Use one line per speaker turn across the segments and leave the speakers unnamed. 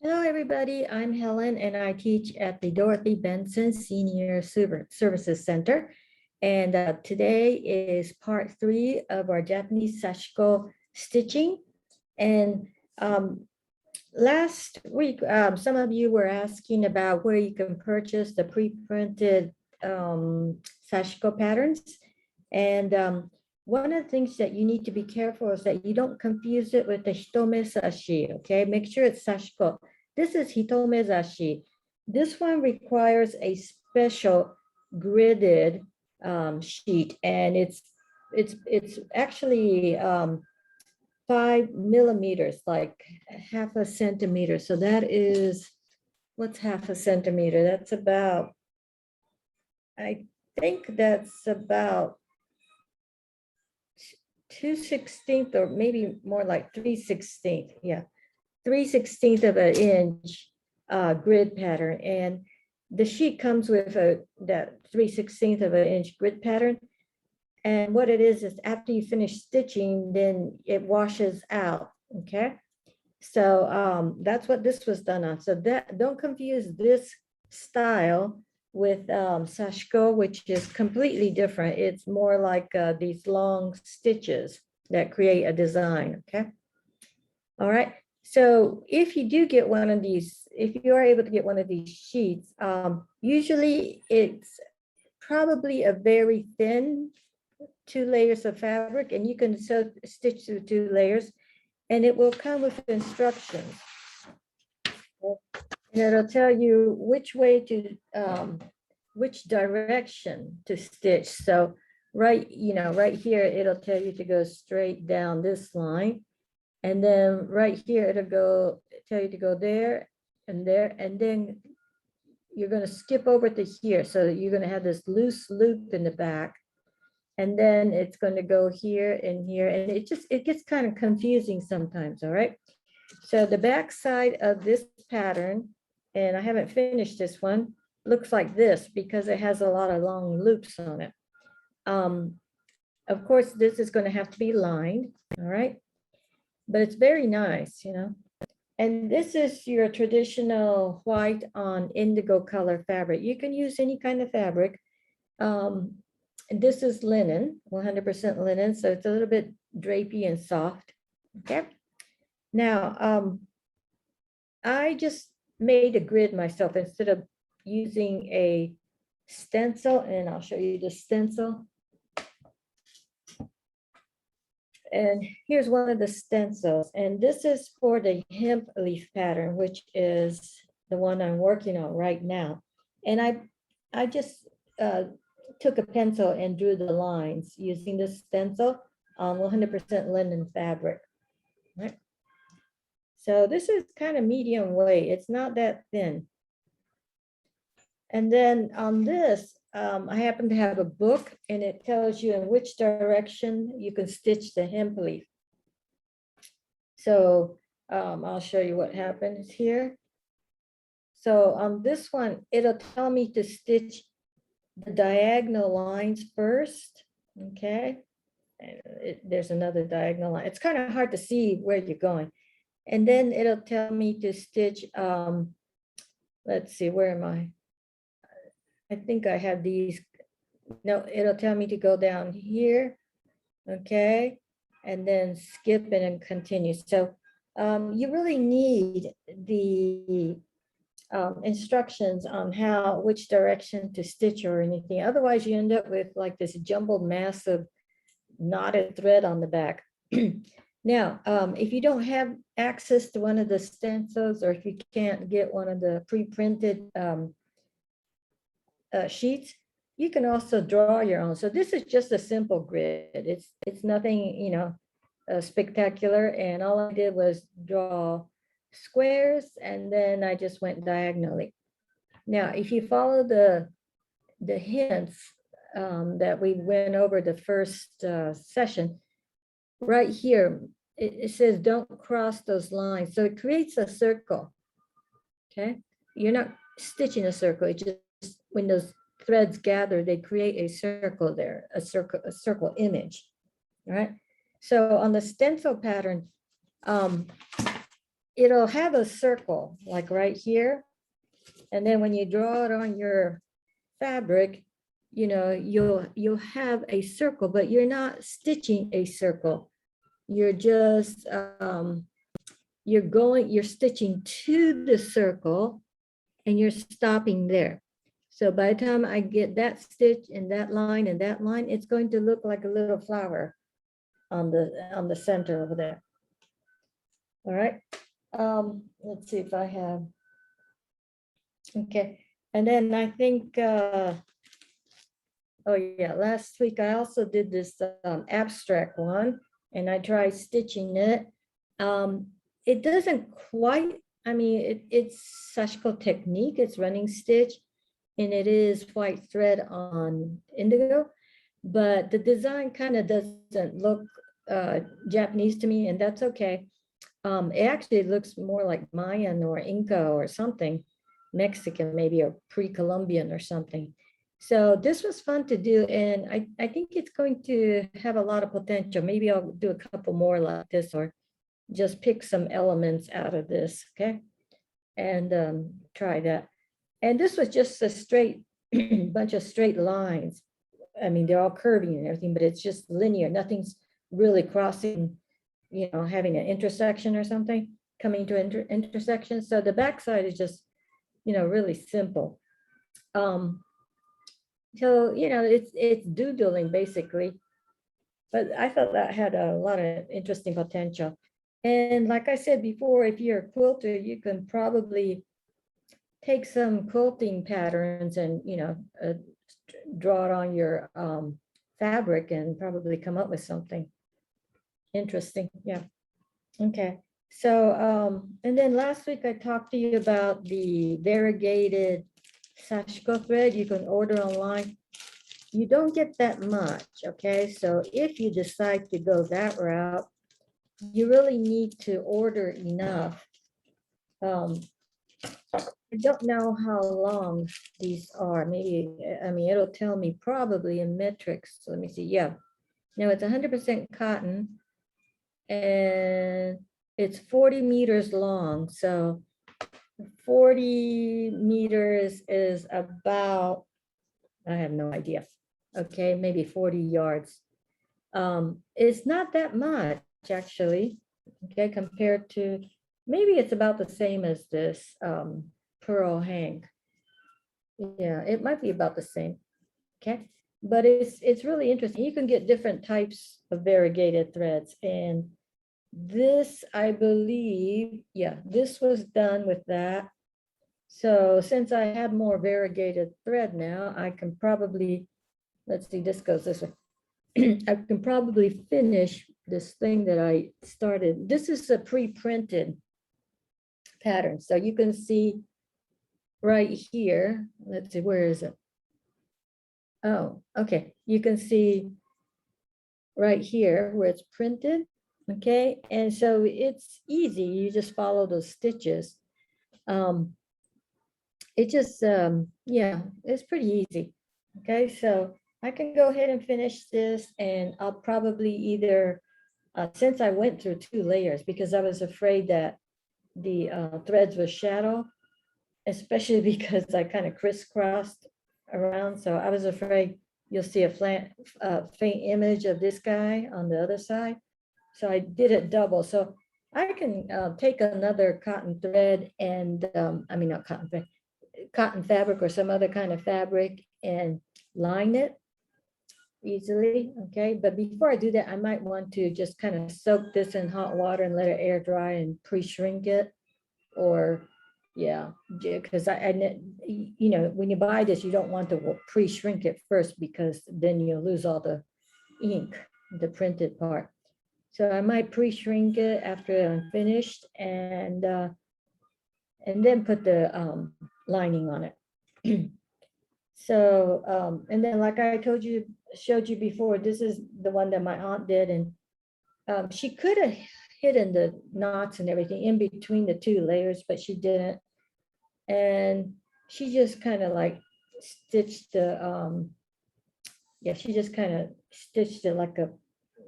Hello, everybody. I'm Helen, and I teach at the Dorothy Benson Senior Services Center. And today is part 3 of our Japanese Sashiko stitching. And last week, some of you were asking about where you can purchase the pre-printed Sashiko patterns. And one of the things that you need to be careful is that you don't confuse it with the hitomezashi, okay? Make sure it's Sashiko. This is hitomezashi. This one requires a special gridded sheet, and it's actually 5 millimeters, like half a centimeter. So that is, what's half a centimeter? That's about, I think that's about 2/16 or maybe more like 3/16. Yeah. 3/16 of an inch grid pattern, and the sheet comes with that 3/16 of an inch grid pattern. And what it is after you finish stitching, then it washes out. Okay, so that's what this was done on. So that, don't confuse this style with Sashiko, which is completely different. It's more like these long stitches that create a design. Okay, all right. So if you do get one of these, if you are able to get one of these sheets, usually it's probably a very thin 2 layers of fabric, and you can stitch through 2 layers, and it will come with instructions. And it'll tell you which way to, which direction to stitch. So right here, it'll tell you to go straight down this line. And then right here, it'll tell you to go there, and then you're going to skip over to here. So you're going to have this loose loop in the back, and then it's going to go here and here, and it gets kind of confusing sometimes. All right. So the back side of this pattern, and I haven't finished this one, looks like this because it has a lot of long loops on it. Of course, this is going to have to be lined. All right. But it's very nice, And this is your traditional white on indigo color fabric. You can use any kind of fabric. And this is linen, 100% linen, so it's a little bit drapey and soft. Okay. Now, I just made a grid myself instead of using a stencil, and I'll show you the stencil. And here's one of the stencils, and this is for the hemp leaf pattern, which is the one I'm working on right now. And I just took a pencil and drew the lines using this stencil on 100% linen fabric. Right. So this is kind of medium weight. It's not that thin. And then on this, I happen to have a book, and it tells you in which direction you can stitch the hemp leaf. So I'll show you what happens here. So on this one, it'll tell me to stitch the diagonal lines first. Okay. And there's another diagonal line. It's kind of hard to see where you're going. And then it'll tell me to stitch, let's see, where am I? I think I have these. No, it'll tell me to go down here. Okay. And then skip it and continue. So you really need the instructions on which direction to stitch or anything. Otherwise, you end up with like this jumbled mass of knotted thread on the back. Now, if you don't have access to one of the stencils, or if you can't get one of the pre-printed sheets, you can also draw your own. So this is just a simple grid. It's nothing, spectacular. And all I did was draw squares, and then I just went diagonally. Now, if you follow the hints that we went over the first session, right here, it says don't cross those lines. So it creates a circle. Okay, you're not stitching a circle. It just, when those threads gather, they create a circle there, a circle image. All right. So on the stencil pattern, it'll have a circle like right here. And then when you draw it on your fabric, you know, you'll have a circle, but you're not stitching a circle. You're just, you're stitching to the circle and you're stopping there. So by the time I get that stitch and that line, it's going to look like a little flower on the center over there. All right. Let's see if I have. Okay. And then I think, oh yeah, last week I also did this abstract one and I tried stitching it. It doesn't quite, I mean, it's Sashiko technique, it's running stitch, and it is white thread on indigo, but the design kind of doesn't look Japanese to me, and that's okay. It actually looks more like Mayan or Inca or something, Mexican, maybe, or pre-Columbian or something. So this was fun to do, and I think it's going to have a lot of potential. Maybe I'll do a couple more like this, or just pick some elements out of this, okay? And try that. And this was just a straight bunch of straight lines. I mean, they're all curvy and everything, but it's just linear. Nothing's really crossing, you know, having an intersection or something, coming to intersection. So the backside is just, you know, really simple. So, you know, it's doodling basically, but I thought that had a lot of interesting potential. And like I said before, if you're a quilter, you can probably take some quilting patterns and, you know, draw it on your fabric and probably come up with something interesting. Yeah. Okay. So, and then last week I talked to you about the variegated Sashiko thread you can order online. You don't get that much, okay? So if you decide to go that route, you really need to order enough. I don't know how long these are. Maybe, I mean, it'll tell me probably in metrics. So let me see. Yeah. Now it's 100% cotton and it's 40 meters long. So 40 meters is about, I have no idea. Okay, maybe 40 yards. It's not that much actually, okay, compared to, maybe it's about the same as this pearl hang. Yeah, it might be about the same, okay? But it's really interesting. You can get different types of variegated threads, and this, I believe, yeah, this was done with that. So since I have more variegated thread now, I can probably, let's see, this goes this way. I can probably finish this thing that I started. This is a pre-printed pattern. So you can see right here, let's see, where is it? Oh, okay. You can see right here where it's printed, okay? And so it's easy. You just follow those stitches. It just, yeah, it's pretty easy. Okay, so I can go ahead and finish this, and I'll probably either, since I went through 2 layers because I was afraid that the threads would shadow, especially because I kind of crisscrossed around. So I was afraid you'll see a faint image of this guy on the other side. So I did it double. So I can take another cotton thread and, I mean, not cotton thread, cotton fabric or some other kind of fabric and line it easily, okay? But before I do that, I might want to just kind of soak this in hot water and let it air dry and pre-shrink it, or yeah, because you know, when you buy this, you don't want to pre-shrink it first because then you'll lose all the ink, the printed part. So I might pre-shrink it after I'm finished and then put the lining on it. So, and then like I showed you before, this is the one that my aunt did, and she could have hidden the knots and everything in between the 2 layers, but she didn't. And she just kind of like stitched the, yeah, she just kind of stitched it like a,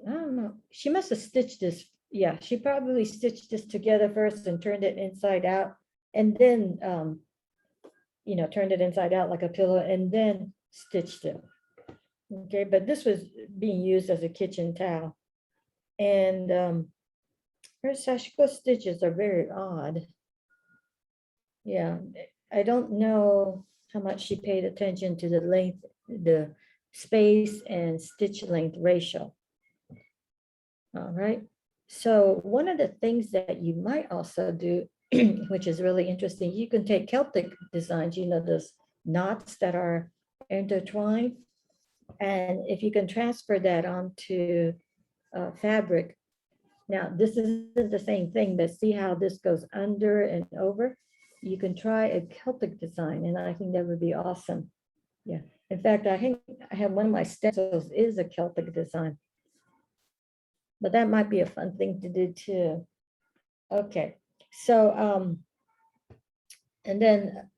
I don't know, she must have stitched this yeah, she probably stitched this together first and turned it inside out, and then, you know, turned it inside out like a pillow and then stitched it. Okay, but this was being used as a kitchen towel. And her Sashiko stitches are very odd. Yeah, I don't know how much she paid attention to the length, the space and stitch length ratio. All right. So one of the things that you might also do, which is really interesting, you can take Celtic designs, you know, those knots that are intertwined. And if you can transfer that onto fabric. Now, this isn't the same thing, but see how this goes under and over? You can try a Celtic design, and I think that would be awesome. Yeah. In fact, I think I have one of my stencils is a Celtic design. But that might be a fun thing to do too. Okay. So, and then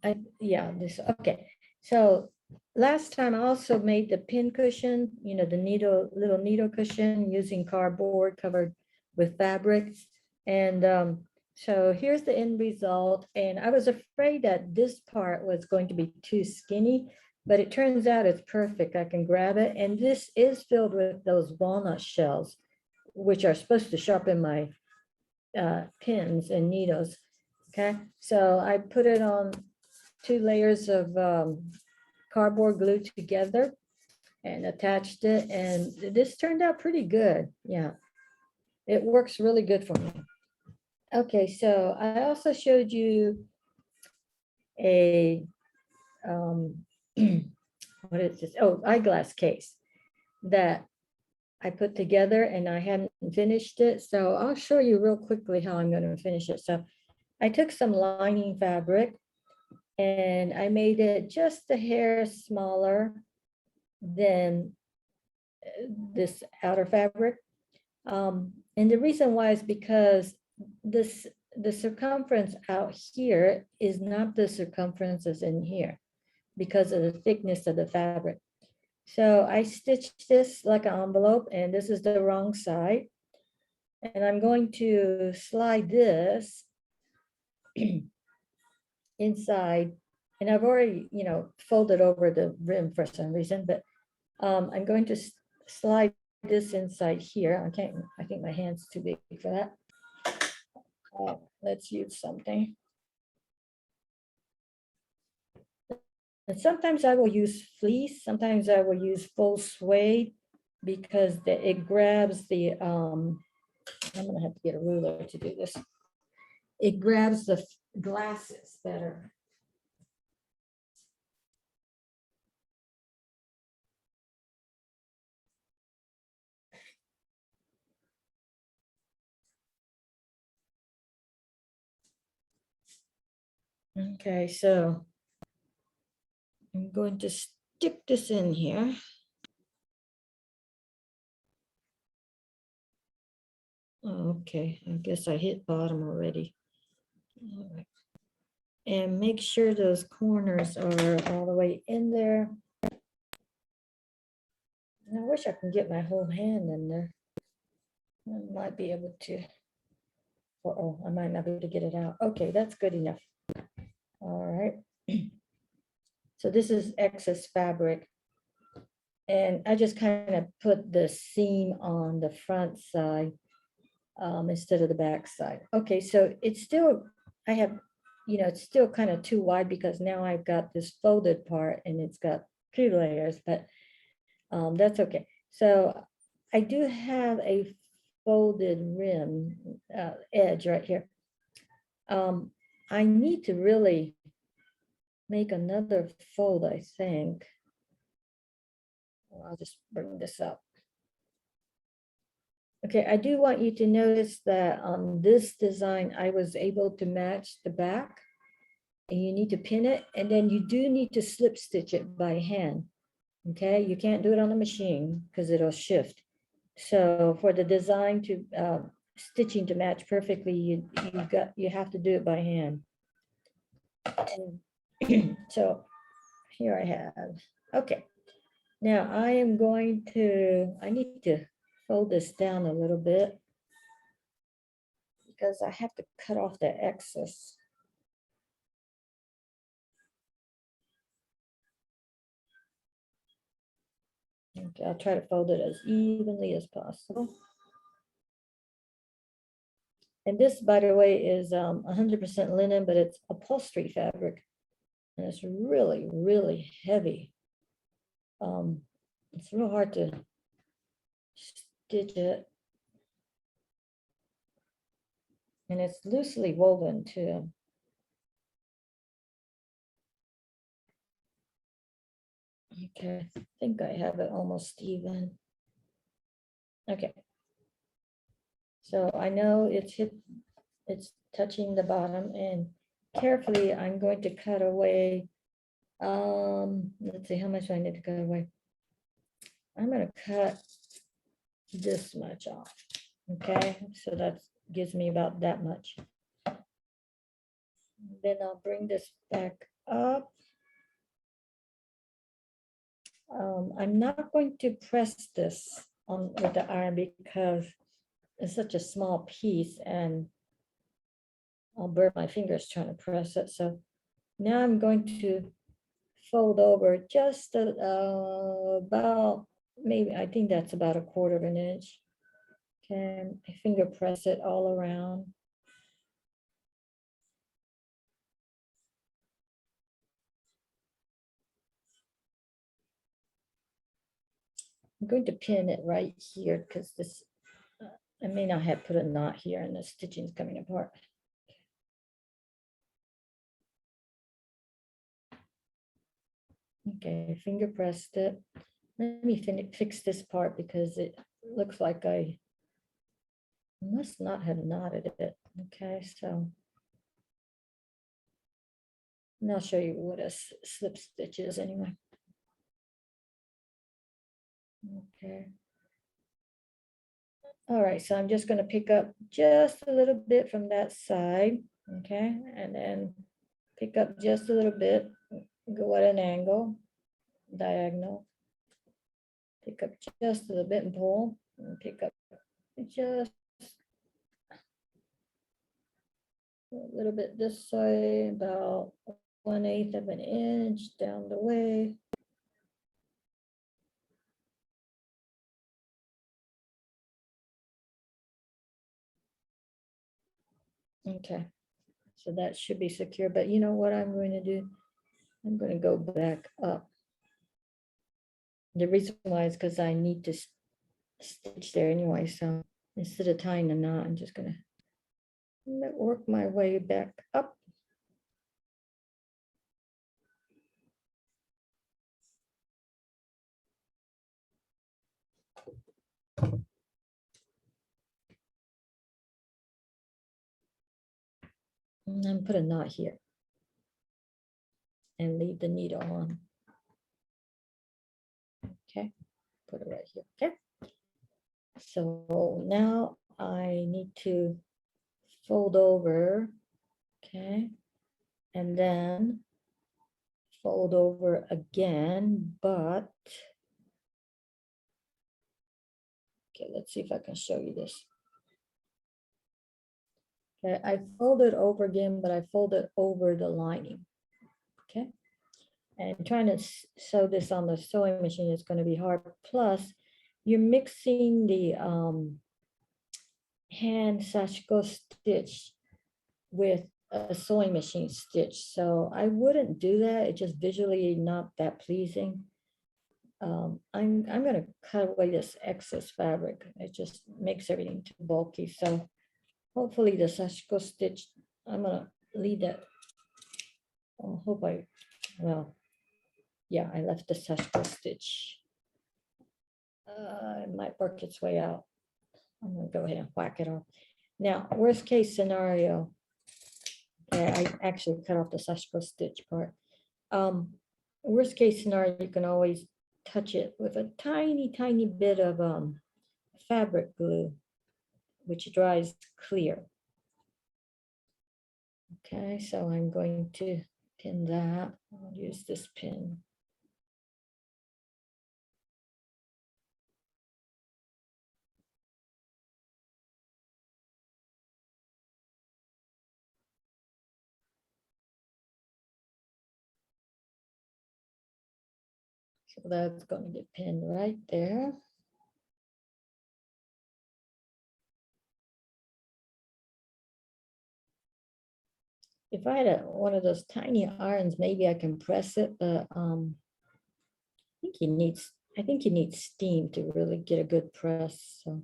okay. So last time I also made the pin cushion, you know, the little needle cushion using cardboard covered with fabric. And so here's the end result. And I was afraid that this part was going to be too skinny, but it turns out it's perfect. I can grab it. And this is filled with those walnut shells, which are supposed to sharpen my pins and needles. Okay, so I put it on 2 layers of cardboard glued together and attached it, and this turned out pretty good. Yeah, it works really good for me. Okay, so I also showed you a what is this? Oh, eyeglass case that I put together, and I hadn't finished it. So I'll show you real quickly how I'm going to finish it. So I took some lining fabric and I made it just a hair smaller than this outer fabric. And the reason why is because the circumference out here is not the circumference as in here because of the thickness of the fabric. So I stitched this like an envelope, and this is the wrong side. And I'm going to slide this inside, and I've already, you know, folded over the rim for some reason, but I'm going to slide this inside here. I think my hand's too big for that. Let's use something. And sometimes I will use fleece, sometimes I will use full suede because it grabs the, I'm gonna have to get a ruler to do this. It grabs the glasses better. Okay, so I'm going to stick this in here. Oh, okay, I guess I hit bottom already. All right. And make sure those corners are all the way in there. And I wish I could get my whole hand in there. I might be able to. Uh-oh, I might not be able to get it out. Okay, that's good enough. All right. So this is excess fabric. And I just kind of put the seam on the front side instead of the back side. Okay, so it's still, I have, you know, it's still kind of too wide because now I've got this folded part and it's got 2 layers, but that's okay. So I do have a folded rim edge right here. I need to really make another fold, I think. I'll just bring this up. Okay, I do want you to notice that on this design, I was able to match the back, and you need to pin it, and then you do need to slip stitch it by hand. Okay, you can't do it on the machine because it'll shift. So for the design to stitching to match perfectly, you have to do it by hand. And so here I have, okay. Now I am going to, I need to fold this down a little bit. because I have to cut off the excess. Okay, I'll try to fold it as evenly as possible. And this, by the way, is 100% linen, but it's upholstery fabric. And it's really, really heavy. It's real hard to stitch it. And it's loosely woven too. Okay, I think I have it almost even. Okay. So I know it's touching the bottom, and carefully I'm going to cut away. Let's see, how much do I need to cut away? I'm gonna cut this much off. Okay, so that gives me about that much. Then I'll bring this back up. I'm not going to press this on with the iron because it's such a small piece and I'll burn my fingers trying to press it. So now I'm going to fold over just about, maybe, I think that's about 1/4 of an inch. Okay, I finger press it all around. I'm going to pin it right here because this, I may not have put a knot here and the stitching is coming apart. Okay, finger pressed it. Let me fix this part because it looks like I must not have knotted it. Okay, so and I'll show you what a slip stitch is anyway. Okay. All right, so I'm just going to pick up just a little bit from that side. Okay, and then pick up just a little bit, go at an angle, diagonal. Pick up just a little bit and pull, and pick up just a little bit this way, about 1/8 of an inch down the way. Okay, so that should be secure, but you know what I'm going to do? I'm going to go back up. The reason why is because I need to stitch there anyway, so instead of tying a knot, I'm just going to work my way back up. And then put a knot here and leave the needle on. Okay, put it right here. Okay, so now I need to fold over. Okay, and then fold over again, but okay, let's see if I can show you this. Okay, I fold it over again, but I fold it over the lining. Okay, and trying to sew this on the sewing machine is going to be hard. Plus, you're mixing the hand Sashiko stitch with a sewing machine stitch. So I wouldn't do that. It's just visually not that pleasing. I'm going to cut away this excess fabric. It just makes everything too bulky. So hopefully the Sashiko stitch, I'm going to leave that. I hope well, yeah, I left the Sashiko stitch. It might work its way out. I'm going to go ahead and whack it off. Now, worst case scenario, okay, I actually cut off the Sashiko stitch part. Worst case scenario, you can always touch it with a tiny, tiny bit of fabric glue, which dries clear. Okay, so I'm going to pin that. I'll use this pin. So that's going to get pinned right there. If I had one of those tiny irons, maybe I can press it, but I think you need steam to really get a good press. So.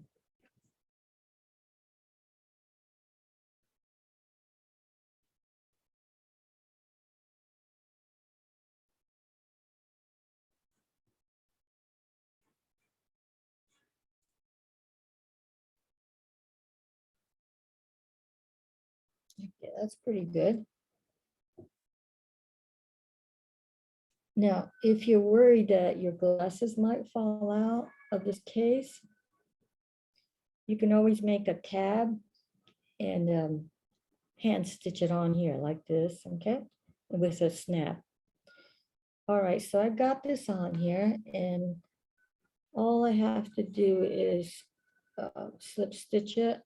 Okay, that's pretty good. Now, if you're worried that your glasses might fall out of this case, you can always make a tab and hand stitch it on here like this, okay? With a snap. All right, so I got this on here, and all I have to do is slip stitch it.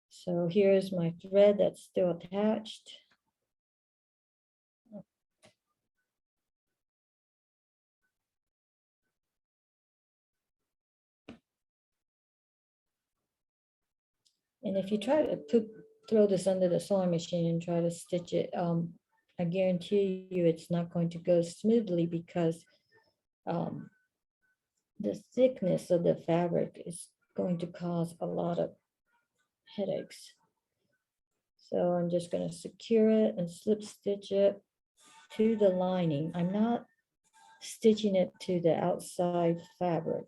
So here's my thread that's still attached. And if you try to throw this under the sewing machine and try to stitch it, I guarantee you it's not going to go smoothly because the thickness of the fabric is going to cause a lot of headaches. So I'm just going to secure it and slip stitch it to the lining. I'm not stitching it to the outside fabric.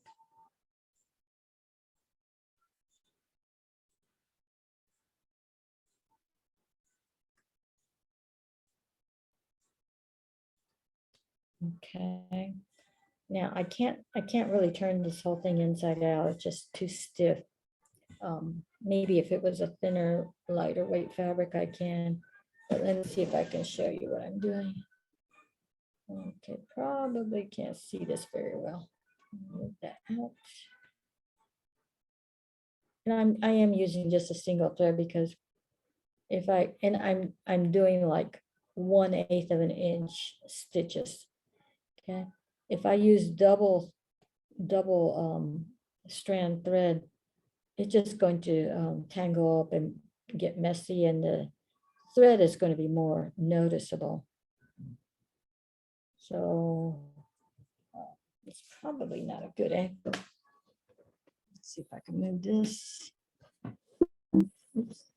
Okay. Now I can't really turn this whole thing inside out. It's just too stiff. Maybe if it was a thinner, lighter weight fabric, I can. But let me see if I can show you what I'm doing. Okay, probably can't see this very well. Move that out. And I am using just a single thread because if I'm doing like 1/8 of an inch stitches. Okay. If I use double strand thread, it's just going to tangle up and get messy, and the thread is going to be more noticeable. So it's probably not a good angle. Let's see if I can move this. Oops.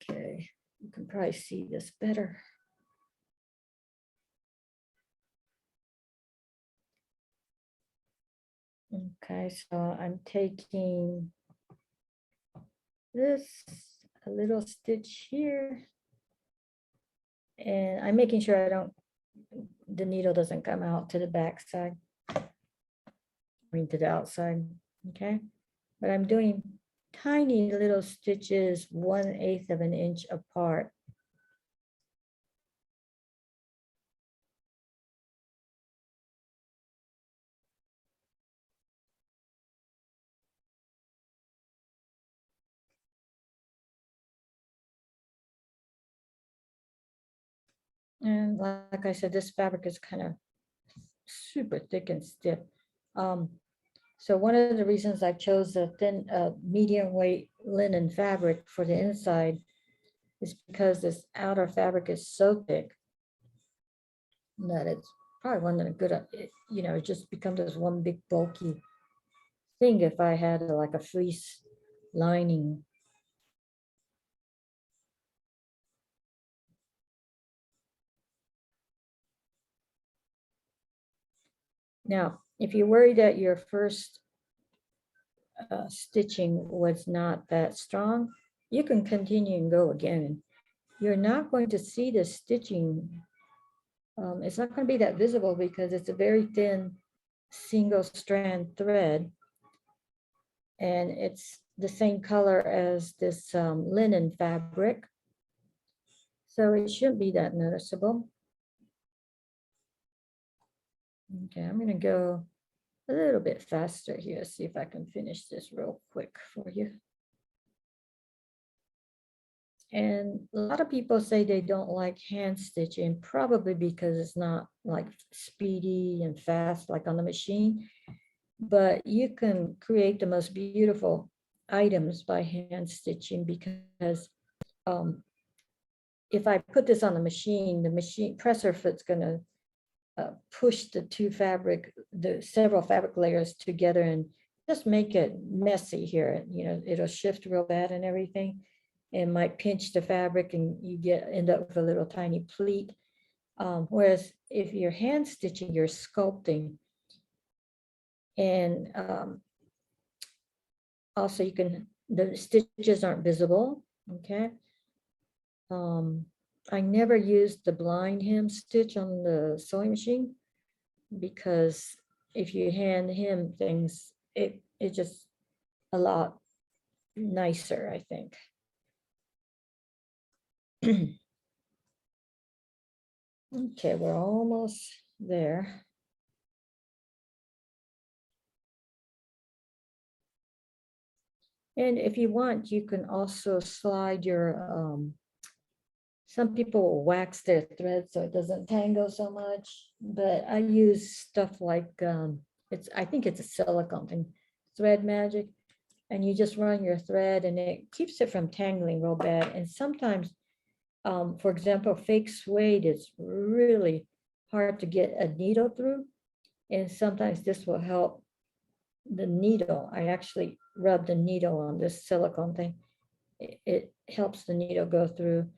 Okay, you can probably see this better. Okay, so I'm taking this, a little stitch here, and I'm making sure the needle doesn't come out to the back side, I mean to the outside, okay? But I'm doing tiny little stitches 1/8 of an inch apart. And like I said, this fabric is kind of super thick and stiff. So one of the reasons I chose the thin, medium weight linen fabric for the inside is because this outer fabric is so thick that it's probably wasn't a good, it just becomes this one big bulky thing if I had like a fleece lining. Now, if you worry that your first stitching was not that strong, you can continue and go again. You're not going to see the stitching. It's not going to be that visible because it's a very thin single strand thread, and it's the same color as this linen fabric. So it shouldn't be that noticeable. Okay, I'm going to go a little bit faster here, see if I can finish this real quick for you. And a lot of people say they don't like hand stitching, probably because it's not like speedy and fast like on the machine. But you can create the most beautiful items by hand stitching because um, if I put this on the machine presser foot's gonna push the several fabric layers together and just make it messy here. You know, it'll shift real bad and everything. And might pinch the fabric and you end up with a little tiny pleat. Whereas if you're hand stitching, you're sculpting. And also the stitches aren't visible, okay? I never used the blind hem stitch on the sewing machine because if you hand hem things, it just a lot nicer, I think. Okay, we're almost there. And if you want, you can also slide your, some people will wax their thread so it doesn't tangle so much, but I use stuff like, I think it's a silicone thing, Thread Magic, and you just run your thread and it keeps it from tangling real bad. And sometimes, for example, fake suede is really hard to get a needle through. And sometimes this will help the needle. I actually rub the needle on this silicone thing. It helps the needle go through.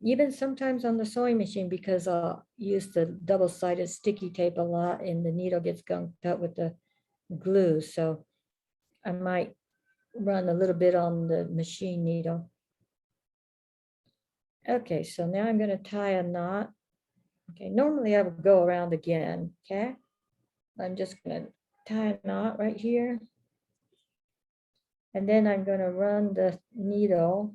Even sometimes on the sewing machine, because I'll use the double-sided sticky tape a lot and the needle gets gunked up with the glue. So I might run a little bit on the machine needle. Okay, so now I'm going to tie a knot. Okay, normally I would go around again, okay? I'm just going to tie a knot right here. And then I'm going to run the needle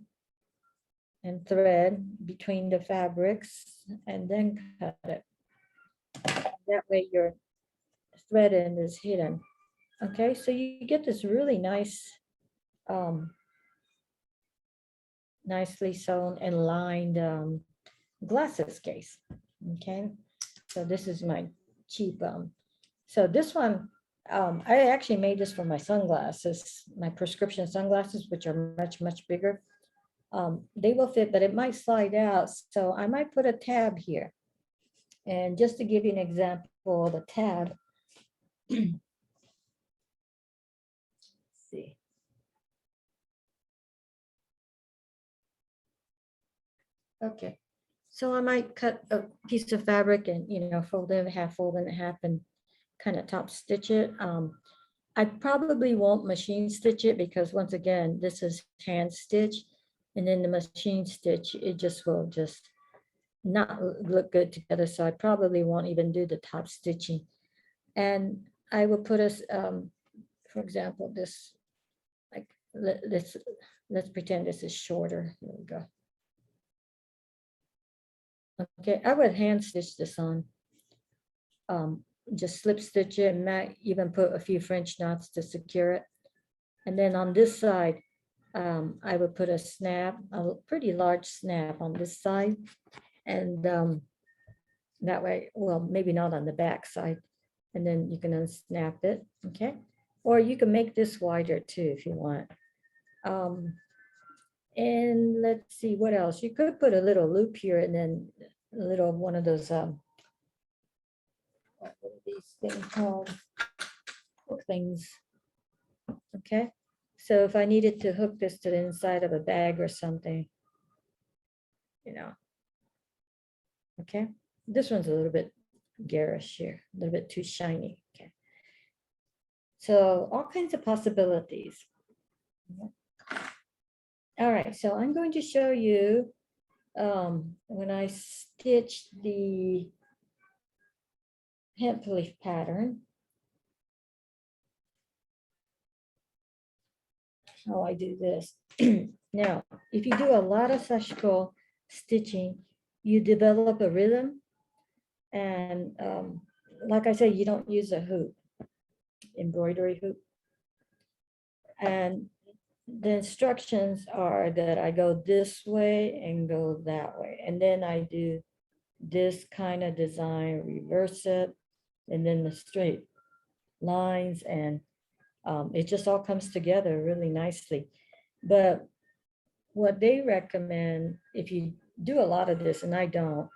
and thread between the fabrics and then cut it. That way your thread end is hidden. Okay, so you get this really nice, nicely sewn and lined glasses case. Okay, so this is my cheap, so this one, I actually made this for my sunglasses, my prescription sunglasses, which are much, much bigger. They will fit, but it might slide out. So I might put a tab here. And just to give you an example of a tab, let's see. Okay, so I might cut a piece of fabric and, fold it in half, and kind of top stitch it. I probably won't machine stitch it because once again, this is hand stitch. And then the machine stitch, it just will not look good together. So I probably won't even do the top stitching. And I will put us, for example, this, like, let's pretend this is shorter. Here we go. Okay, I would hand stitch this on. Just slip stitch it and might even put a few French knots to secure it. And then on this side, I would put a snap, a pretty large snap on this side. And that way, well, maybe not on the back side. And then you can unsnap it, okay? Or you can make this wider too if you want. And let's see, what else? You could put a little loop here and then a little one of those, what are these things called? Hook things, okay? So if I needed to hook this to the inside of a bag or something, okay? This one's a little bit garish here, a little bit too shiny, okay? So all kinds of possibilities. All right, so I'm going to show you when I stitch the hemp leaf pattern, how I do this. Now, if you do a lot of Sashiko stitching, you develop a rhythm. And like I said, you don't use a hoop, embroidery hoop. And the instructions are that I go this way and go that way. And then I do this kind of design, reverse it, and then the straight lines, and it just all comes together really nicely. But what they recommend, if you do a lot of this, and I don't,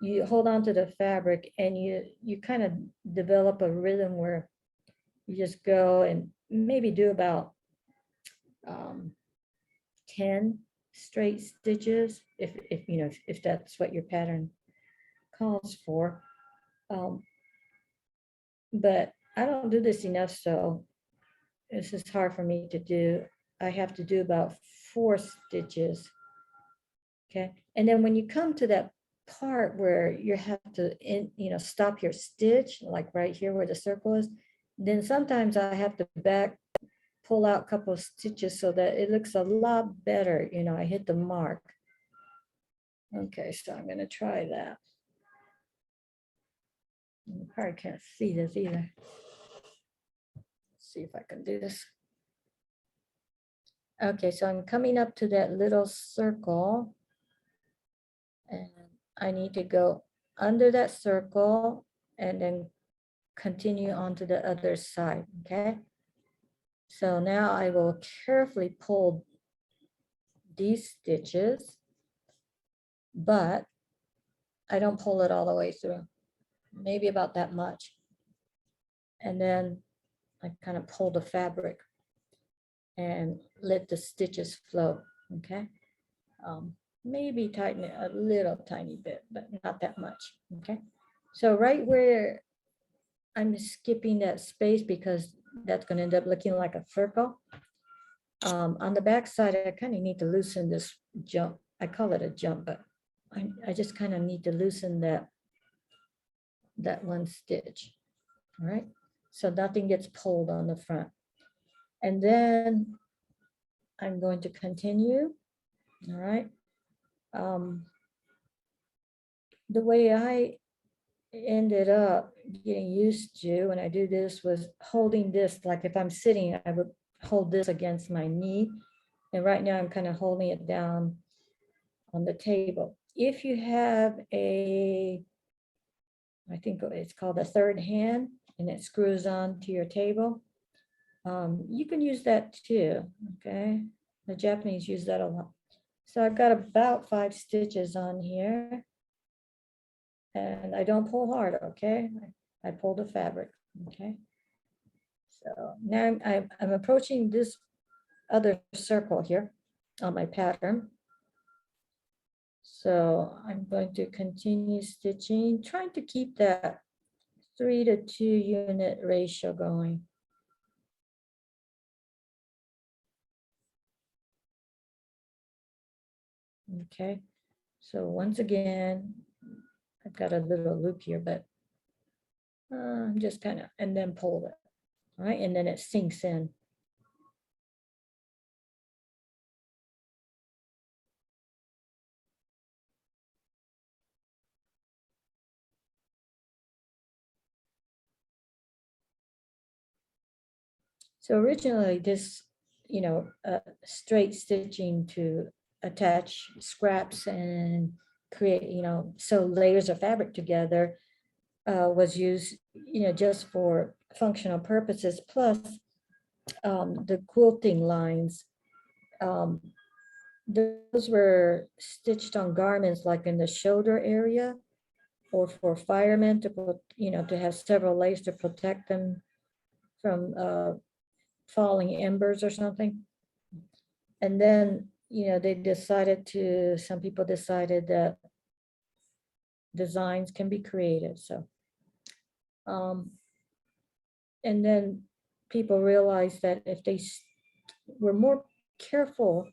you hold on to the fabric and you kind of develop a rhythm where you just go and maybe do about 10 straight stitches, if you know, if that's what your pattern calls for. Um, but I don't do this enough, so this is hard for me to do. I have to do about 4 stitches. Okay, and then when you come to that part where you have to stop your stitch, like right here where the circle is, then sometimes I have to pull out a couple of stitches so that it looks a lot better. I hit the mark. Okay, so I'm going to try that. You probably can't see this either. Let's see if I can do this. Okay, so I'm coming up to that little circle, and I need to go under that circle and then continue on to the other side, okay? So now I will carefully pull these stitches, but I don't pull it all the way through, maybe about that much. And then I kind of pull the fabric and let the stitches flow, okay? Maybe tighten it a little tiny bit, but not that much, okay? So right where I'm skipping that space because that's going to end up looking like a circle. On the back side, I kind of need to loosen this jump. I call it a jump, but I just kind of need to loosen that one stitch. All right, so nothing gets pulled on the front. And then I'm going to continue. All right. The way I ended up getting used to when I do this was holding this, like if I'm sitting, I would hold this against my knee. And right now I'm kind of holding it down on the table. If you have I think it's called a third hand, and it screws on to your table, you can use that too, okay? The Japanese use that a lot. So I've got about 5 stitches on here, and I don't pull hard, okay? I pull the fabric, okay? So now I'm approaching this other circle here on my pattern. So I'm going to continue stitching, trying to keep that 3 to 2 unit ratio going. Okay, so once again, I've got a little loop here, but I'm just kind of, and then pull it, all right, and then it sinks in. So originally this, straight stitching to attach scraps and create, sew layers of fabric together was used, just for functional purposes. Plus the quilting lines, those were stitched on garments like in the shoulder area, or for firemen to put, to have several layers to protect them from falling embers or something. And then, some people decided that designs can be created. So, and then people realized that if they were more careful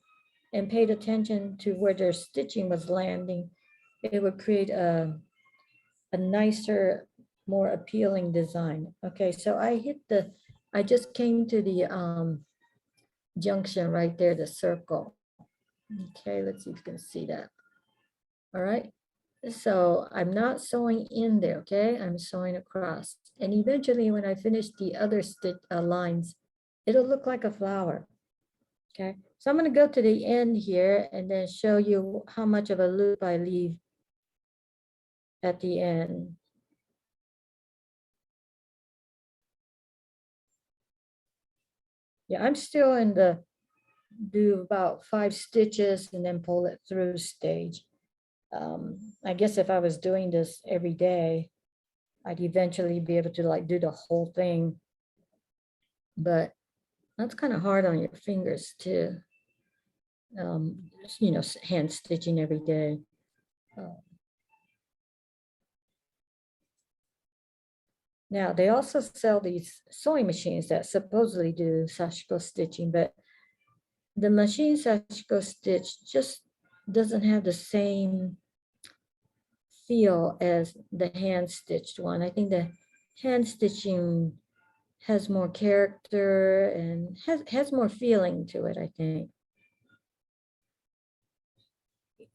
and paid attention to where their stitching was landing, it would create a nicer, more appealing design. Okay, so I just came to the junction right there, the circle. Okay, let's see if you can see that. All right, so I'm not sewing in there, okay? I'm sewing across. And eventually when I finish the other stitch lines, it'll look like a flower. Okay, so I'm going to go to the end here and then show you how much of a loop I leave at the end. Yeah, I'm still in the do about 5 stitches and then pull it through stage. I guess if I was doing this every day, I'd eventually be able to like do the whole thing. But that's kind of hard on your fingers too. You know, hand stitching every day. Now they also sell these sewing machines that supposedly do Sashiko stitching, but the machine Sashiko stitch just doesn't have the same feel as the hand stitched one. I think the hand stitching has more character and has more feeling to it, I think.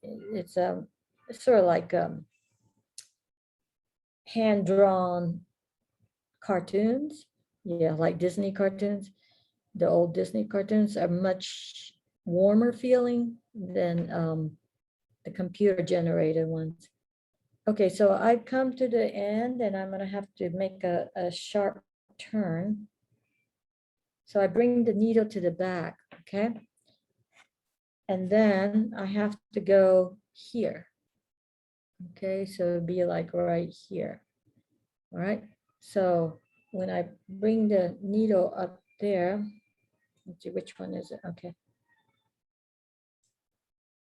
It's sort of like hand-drawn cartoons. Yeah, like Disney cartoons. The old Disney cartoons are much warmer feeling than the computer generated ones. Okay, so I've come to the end and I'm gonna have to make a sharp turn. So I bring the needle to the back, okay? And then I have to go here. Okay, so it'd be like right here. All right, so when I bring the needle up there, let's see, which one is it? Okay.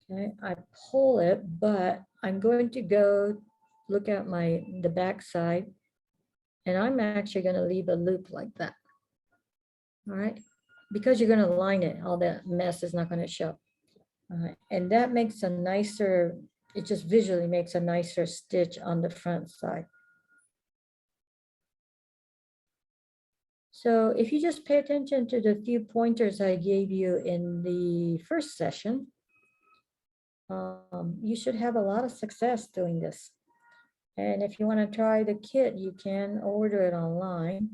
Okay, I pull it, but I'm going to go look at the back side, and I'm actually going to leave a loop like that. All right, because you're going to line it, all that mess is not going to show. All right, and that makes a nicer, it just visually makes a nicer stitch on the front side. So if you just pay attention to the few pointers I gave you in the first session, you should have a lot of success doing this. And if you want to try the kit, you can order it online.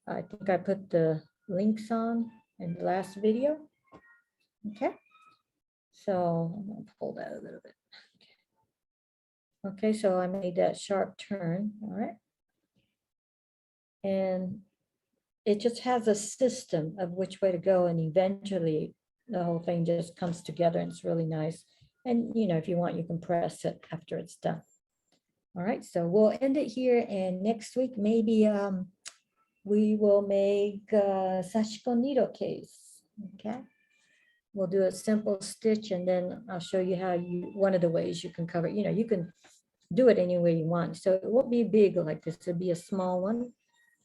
I think I put the links on in the last video. Okay, so I'm going to pull that a little bit. Okay, so I made that sharp turn. All right, and it just has a system of which way to go, and eventually the whole thing just comes together and it's really nice. And you know, if you want, you can press it after it's done. All right, so we'll end it here, and next week maybe we will make a Sashiko needle case. Okay, we'll do a simple stitch, and then I'll show you how one of the ways you can cover it. You know, you can do it any way you want, so it won't be big like this. It'll be a small one.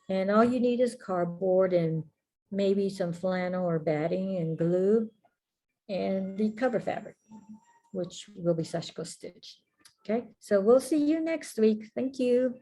And all you need is cardboard and maybe some flannel or batting and glue and the cover fabric, which will be Sashiko stitch. Okay, so we'll see you next week. Thank you.